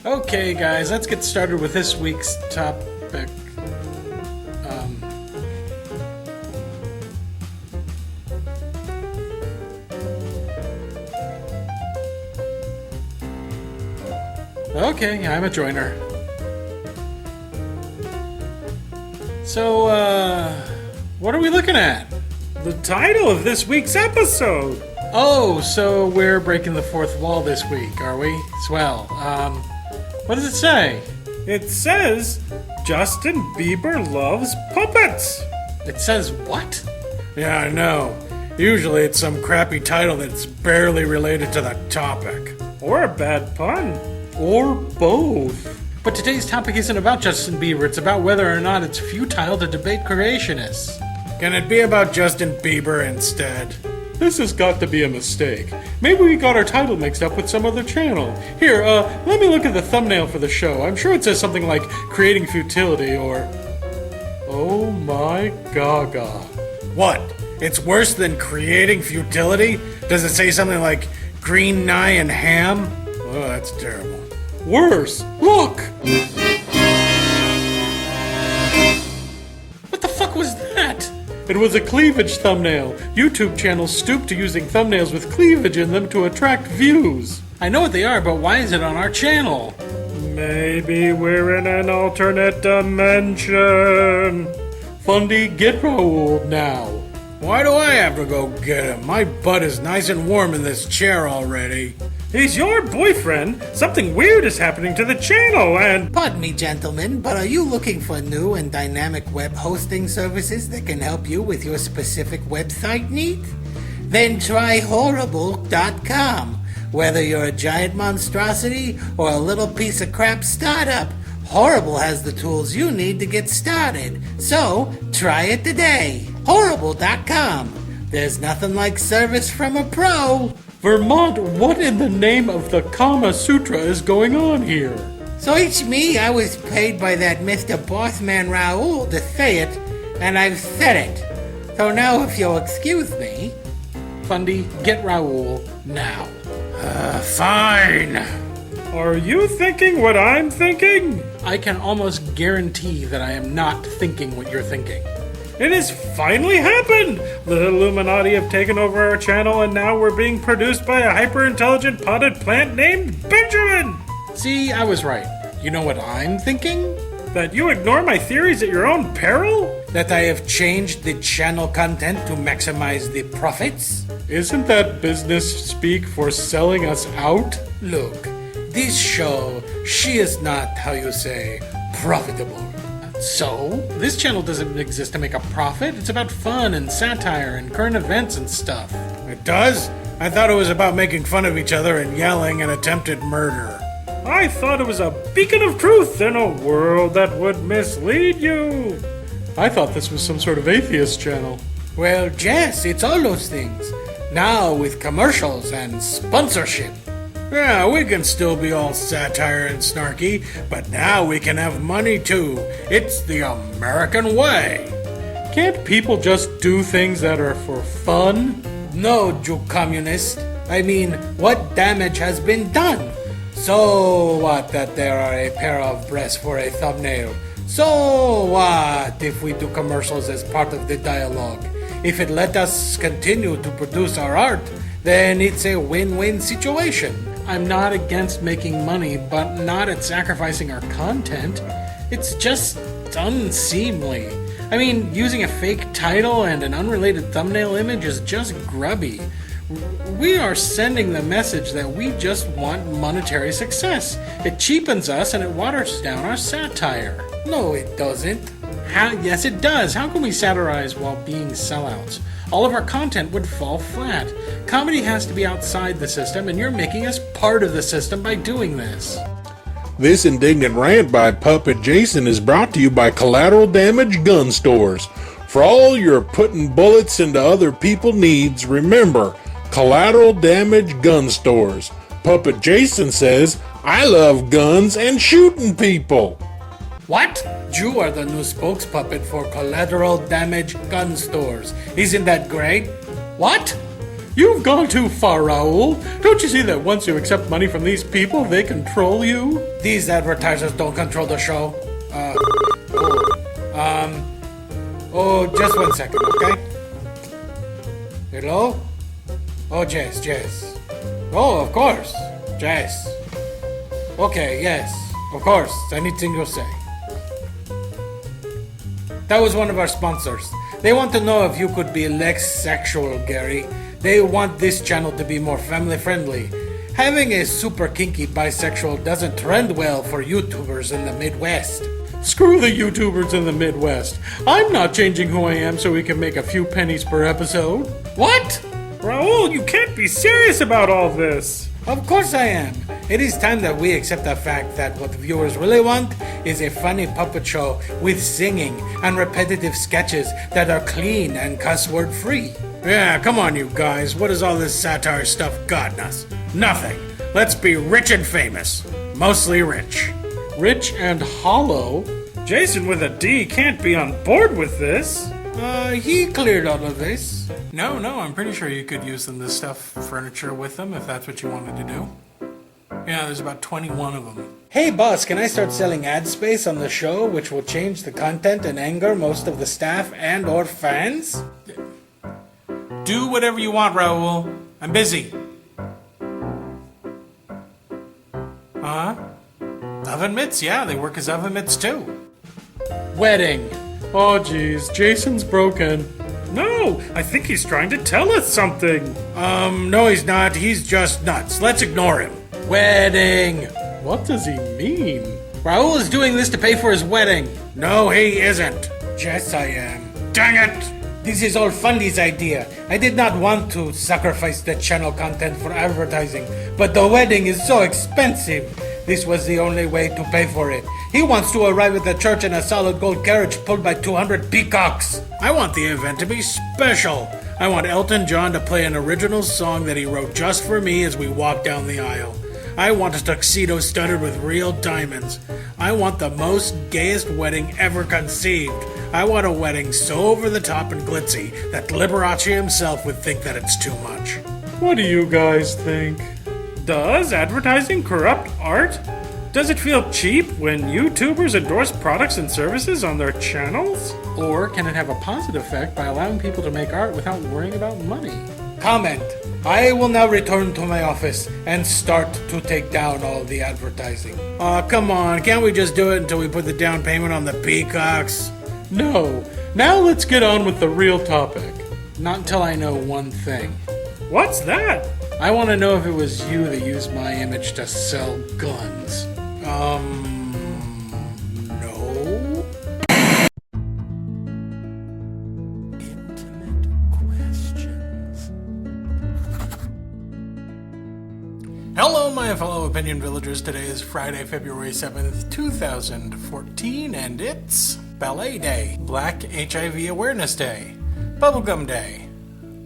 Okay, guys, let's get started with this week's topic. Okay, I'm a joiner. So, what are we looking at? The title of this week's episode. Oh, so we're breaking the fourth wall this week, are we? Swell. What does it say? It says Justin Bieber loves puppets. It says what? Yeah, I know. Usually it's some crappy title that's barely related to the topic. Or a bad pun. Or both. But today's topic isn't about Justin Bieber, it's about whether or not it's futile to debate creationists. Can it be about Justin Bieber instead? This has got to be a mistake. Maybe we got our title mixed up with some other channel. Here, let me look at the thumbnail for the show. I'm sure it says something like Creating Futility or... Oh my gaga. What? It's worse than Creating Futility? Does it say something like Green Nye and Ham? Oh, that's terrible. Worse! Look! What the fuck was that? It was a cleavage thumbnail. YouTube channels stoop to using thumbnails with cleavage in them to attract views. I know what they are, but why is it on our channel? Maybe we're in an alternate dimension. Fundy, get Raoul now. Why do I have to go get him? My butt is nice and warm in this chair already. He's your boyfriend. Something weird is happening to the channel and... Pardon me, gentlemen, but are you looking for new and dynamic web hosting services that can help you with your specific website need? Then try Horrible.com. Whether you're a giant monstrosity or a little piece of crap startup, Horrible has the tools you need to get started. So, try it today. Horrible.com. There's nothing like service from a pro. Vermont, what in the name of the Kama Sutra is going on here? So it's me. I was paid by that Mr. Bossman Raoul to say it, and I've said it. So now if you'll excuse me... Fundy, get Raoul now. Fine. Are you thinking what I'm thinking? I can almost guarantee that I am not thinking what you're thinking. It has finally happened! The Illuminati have taken over our channel and now we're being produced by a hyper-intelligent potted plant named Benjamin! See, I was right. You know what I'm thinking? That you ignore my theories at your own peril? That I have changed the channel content to maximize the profits? Isn't that business speak for selling us out? Look, this show, she is not, how you say, profitable. So? This channel doesn't exist to make a profit. It's about fun and satire and current events and stuff. It does? I thought it was about making fun of each other and yelling and attempted murder. I thought it was a beacon of truth in a world that would mislead you. I thought this was some sort of atheist channel. Well, Jess, it's all those things. Now with commercials and sponsorship. Yeah, we can still be all satire and snarky, but now we can have money too. It's the American way. Can't people just do things that are for fun? No, you communist. I mean, what damage has been done? So what that there are a pair of breasts for a thumbnail? So what if we do commercials as part of the dialogue? If it let us continue to produce our art, then it's a win-win situation. I'm not against making money, but not at sacrificing our content. It's just unseemly. I mean, using a fake title and an unrelated thumbnail image is just grubby. We are sending the message that we just want monetary success. It cheapens us and it waters down our satire. No, it doesn't. Yes, it does. How can we satirize while being sellouts? All of our content would fall flat. Comedy has to be outside the system, and you're making us part of the system by doing this. This indignant rant by Puppet Jason is brought to you by Collateral Damage Gun Stores. For all your putting bullets into other people's needs, remember, Collateral Damage Gun Stores. Puppet Jason says, I love guns and shooting people. What? You are the new spokespuppet for Collateral Damage Gun Stores. Isn't that great? What? You've gone too far, Raul. Don't you see that once you accept money from these people, they control you? These advertisers don't control the show. Just 1 second, okay? Hello? Oh, Jess. Oh, of course. Jess. Okay, yes. Of course. Anything you say. That was one of our sponsors. They want to know if you could be less sexual, Gary. They want this channel to be more family friendly. Having a super kinky bisexual doesn't trend well for YouTubers in the Midwest. Screw the YouTubers in the Midwest. I'm not changing who I am so we can make a few pennies per episode. What? Raul, you can't be serious about all this. Of course I am. It is time that we accept the fact that what viewers really want is a funny puppet show with singing and repetitive sketches that are clean and cuss word free. Yeah, come on you guys. What has all this satire stuff gotten us? Nothing. Let's be rich and famous. Mostly rich. Rich and hollow? Jason with a D can't be on board with this. He cleared all of this. No, I'm pretty sure you could use them, this stuff, furniture with them, if that's what you wanted to do. Yeah, there's about 21 of them. Hey boss, can I start selling ad space on the show, which will change the content and anger most of the staff and or fans? Do whatever you want, Raul. I'm busy. Oven mitts? Yeah, they work as oven mitts too. Wedding. Oh geez, Jason's broken. No, I think he's trying to tell us something. No he's not. He's just nuts. Let's ignore him. Wedding. What does he mean? Raul is doing this to pay for his wedding. No, he isn't. Yes, I am. Dang it! This is all Fundy's idea. I did not want to sacrifice the channel content for advertising, but the wedding is so expensive. This was the only way to pay for it. He wants to arrive at the church in a solid gold carriage pulled by 200 peacocks. I want the event to be special. I want Elton John to play an original song that he wrote just for me as we walk down the aisle. I want a tuxedo studded with real diamonds. I want the most gayest wedding ever conceived. I want a wedding so over the top and glitzy that Liberace himself would think that it's too much. What do you guys think? Does advertising corrupt art? Does it feel cheap when YouTubers endorse products and services on their channels? Or can it have a positive effect by allowing people to make art without worrying about money? Comment. I will now return to my office and start to take down all the advertising. Come on, can't we just do it until we put the down payment on the peacocks? No. Now let's get on with the real topic. Not until I know one thing. What's that? I want to know if it was you that used my image to sell guns. No. Intimate questions. Hello, my fellow Opinion Villagers. Today is Friday, February 7th, 2014, and it's Ballet Day, Black HIV Awareness Day, Bubblegum Day,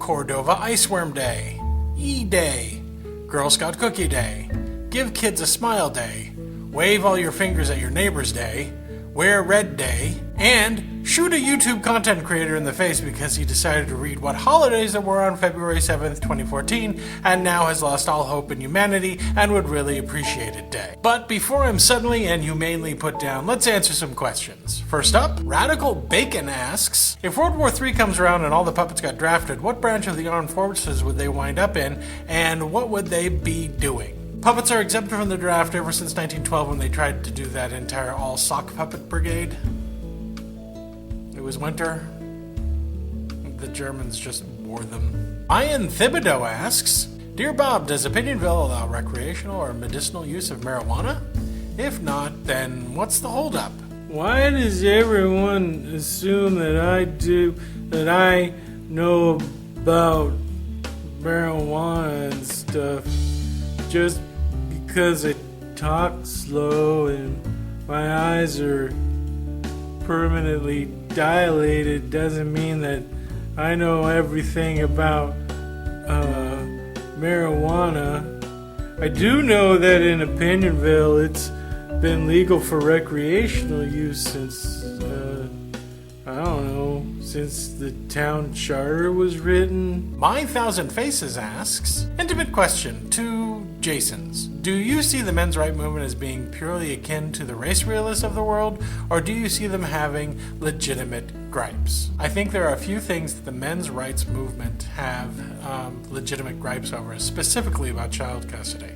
Cordova Iceworm Day, E-Day, Girl Scout Cookie Day, Give Kids a Smile Day, Wave All Your Fingers at Your Neighbor's Day, Wear Red Day, and shoot a YouTube content creator in the face because he decided to read what holidays there were on February 7th, 2014, and now has lost all hope in humanity and would really appreciate it day. But before I'm suddenly and humanely put down, let's answer some questions. First up, Radical Bacon asks, if World War III comes around and all the puppets got drafted, what branch of the armed forces would they wind up in, and what would they be doing? Puppets are exempt from the draft ever since 1912 when they tried to do that entire all-sock puppet brigade. It was winter. The Germans just wore them. Ian Thibodeau asks, Dear Bob, does Opinion-Ville allow recreational or medicinal use of marijuana? If not, then what's the holdup? Why does everyone assume that I know about marijuana and stuff just because I talk slow and my eyes are permanently dilated doesn't mean that I know everything about marijuana. I do know that in Opinion-Ville it's been legal for recreational use since, I don't know, since the town charter was written. My Thousand Faces asks, intimate question to Jason's. Do you see the men's right movement as being purely akin to the race realists of the world, or do you see them having legitimate gripes? I think there are a few things that the men's rights movement have legitimate gripes over, specifically about child custody.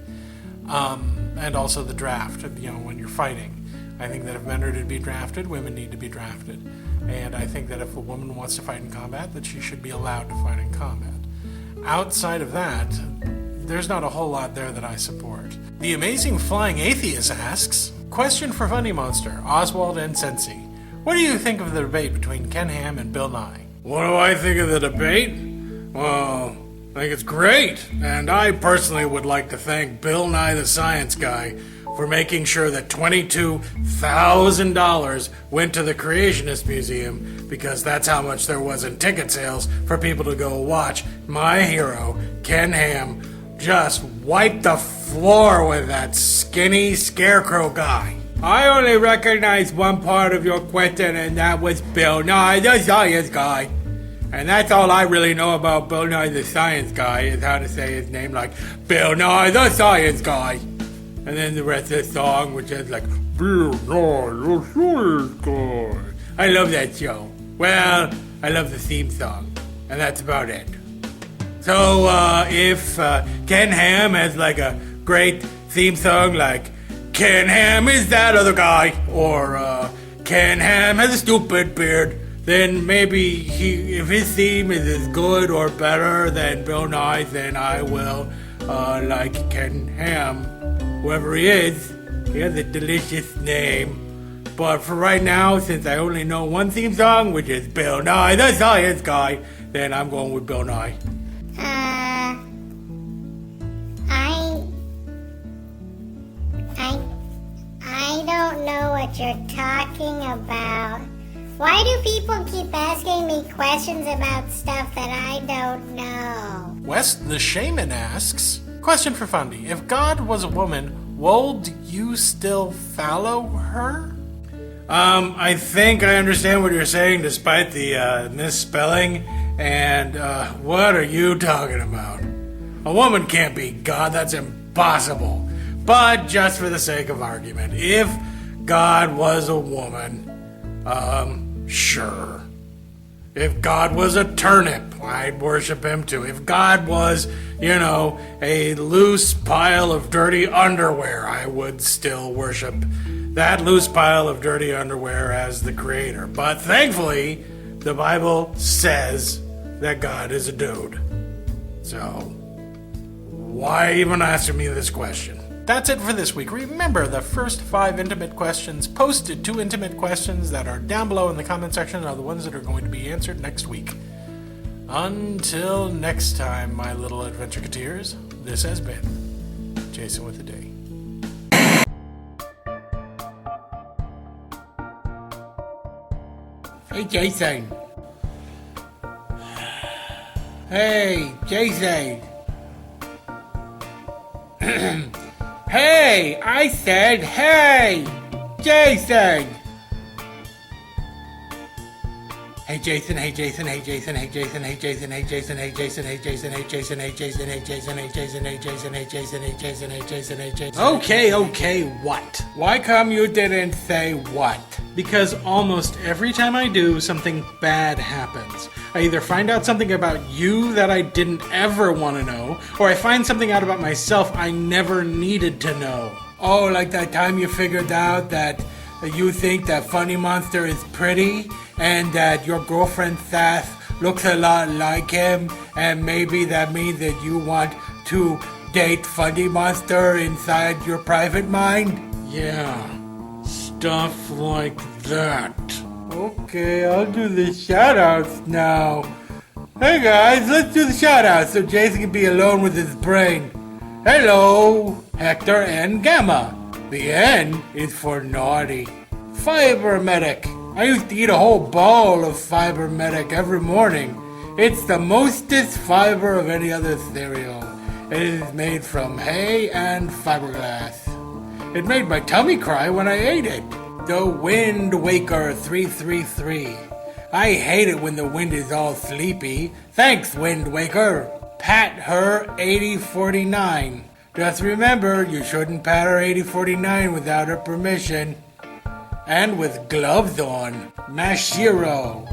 And also the draft, when you're fighting. I think that if men are to be drafted, women need to be drafted. And I think that if a woman wants to fight in combat, that she should be allowed to fight in combat. Outside of that, there's not a whole lot there that I support. The Amazing Flying Atheist asks, question for Funny Monster, Oswald and Sensi. What do you think of the debate between Ken Ham and Bill Nye? What do I think of the debate? Well, I think it's great. And I personally would like to thank Bill Nye the Science Guy for making sure that $22,000 went to the Creationist Museum, because that's how much there was in ticket sales for people to go watch my hero, Ken Ham, just wipe the floor with that skinny scarecrow guy. I only recognize one part of your question, and that was Bill Nye the Science Guy. And that's all I really know about Bill Nye the Science Guy, is how to say his name, like Bill Nye the Science Guy. And then the rest of the song, which is like, Bill Nye the Science Guy. I love that show. Well, I love the theme song. And that's about it. So, if Ken Ham has like a great theme song like Ken Ham is that other guy, or Ken Ham has a stupid beard, then maybe if his theme is as good or better than Bill Nye's, then I will like Ken Ham. Whoever he is, he has a delicious name. But for right now, since I only know one theme song, which is Bill Nye the Science Guy, then I'm going with Bill Nye. I don't know what you're talking about. Why do people keep asking me questions about stuff that I don't know? West the Shaman asks, question for Fundy. If God was a woman, would you still follow her? I think I understand what you're saying, despite the misspelling. And what are you talking about? A woman can't be God. That's impossible. But just for the sake of argument, if God was a woman, sure. If God was a turnip, I'd worship him too. If God was, a loose pile of dirty underwear, I would still worship that loose pile of dirty underwear as the creator. But thankfully, the Bible says that God is a dude. So, why even answer me this question? That's it for this week. Remember, the first 5 intimate questions posted to intimate questions that are down below in the comment section are the ones that are going to be answered next week. Until next time, my little adventureketeers, this has been Jason with the Day. Hey, Jason. Hey, Jason. Hey, I said hey, Jason. Hey Jason, hey Jason, hey Jason, hey Jason, hey Jason, hey Jason, hey Jason, hey Jason, hey Jason, hey Jason, hey Jason, hey Jason, hey Jason, hey Jason, hey Jason, hey Jason, hey Jason. Okay, what? Why come you didn't say what? Because almost every time I do, something bad happens. I either find out something about you that I didn't ever want to know, or I find something out about myself I never needed to know. Oh, like that time you figured out that you think that Funny Monster is pretty, and that your girlfriend Sass looks a lot like him, and maybe that means that you want to date Funny Monster inside your private mind? Yeah, stuff like that. Okay, I'll do the shoutouts now. Hey guys, let's do the shoutouts so Jason can be alone with his brain. Hello, Hector and Gamma. The N is for naughty. Fiber Medic. I used to eat a whole bowl of Fiber Medic every morning. It's the mostest fiber of any other cereal. It is made from hay and fiberglass. It made my tummy cry when I ate it. The Wind Waker 333. I hate it when the wind is all sleepy. Thanks, Wind Waker. Pat her 8049. Just remember, you shouldn't pat her 8049 without her permission. And with gloves on. Mashiro.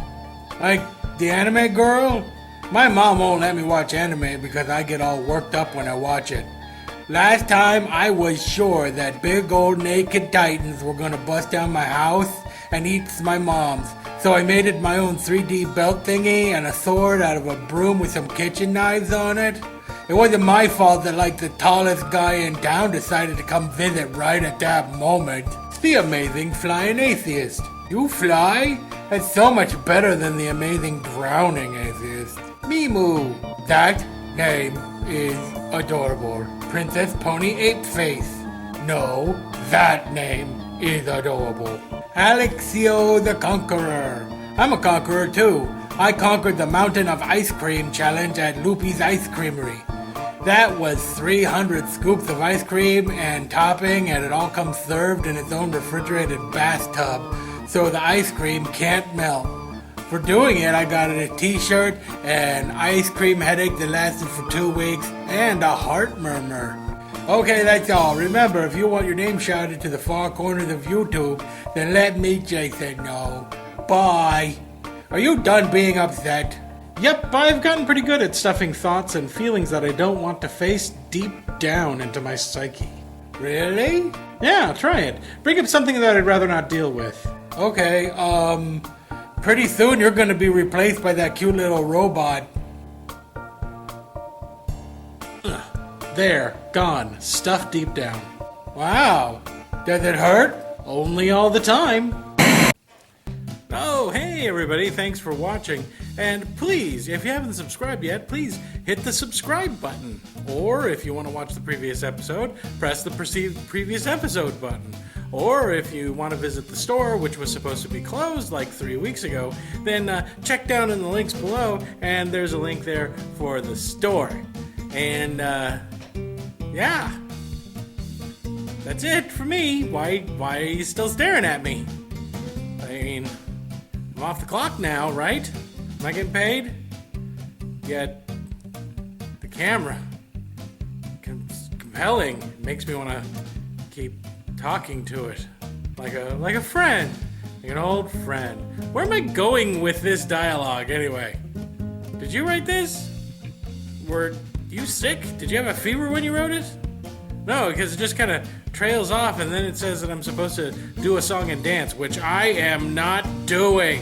Like the anime girl? My mom won't let me watch anime because I get all worked up when I watch it. Last time I was sure that big old naked titans were gonna bust down my house and eat my mom's. So I made it my own 3D belt thingy and a sword out of a broom with some kitchen knives on it. It wasn't my fault that like the tallest guy in town decided to come visit right at that moment. It's the amazing flying atheist. You fly? That's so much better than the amazing drowning atheist. Mimu. That name is adorable. Princess Pony Ape Face. No, that name is adorable. Alexio the Conqueror. I'm a conqueror too. I conquered the Mountain of Ice Cream challenge at Loopy's Ice Creamery. That was 300 scoops of ice cream and topping, and it all comes served in its own refrigerated bathtub, so the ice cream can't melt. For doing it, I got a t-shirt, an ice cream headache that lasted for 2 weeks, and a heart murmur. Okay, that's all. Remember, if you want your name shouted to the far corners of YouTube, then let me, Jason, know. Bye. Are you done being upset? Yep, I've gotten pretty good at stuffing thoughts and feelings that I don't want to face deep down into my psyche. Really? Yeah, try it. Bring up something that I'd rather not deal with. Okay, pretty soon you're gonna be replaced by that cute little robot. There, gone. Stuffed deep down. Wow. Does it hurt? Only all the time. Oh, hey everybody, thanks for watching. And please, if you haven't subscribed yet, please hit the subscribe button. Or if you want to watch the previous episode, press the previous episode button. Or if you want to visit the store, which was supposed to be closed like 3 weeks ago, then check down in the links below, and there's a link there for the store. And, yeah. That's it for me. Why are you still staring at me? I mean, I'm off the clock now, right? Am I getting paid? Yet, the camera, compelling. It makes me want to keep talking to it. Like a friend. Like an old friend. Where am I going with this dialogue, anyway? Did you write this? Were you sick? Did you have a fever when you wrote it? No, because it just kind of trails off and then it says that I'm supposed to do a song and dance, which I am not doing.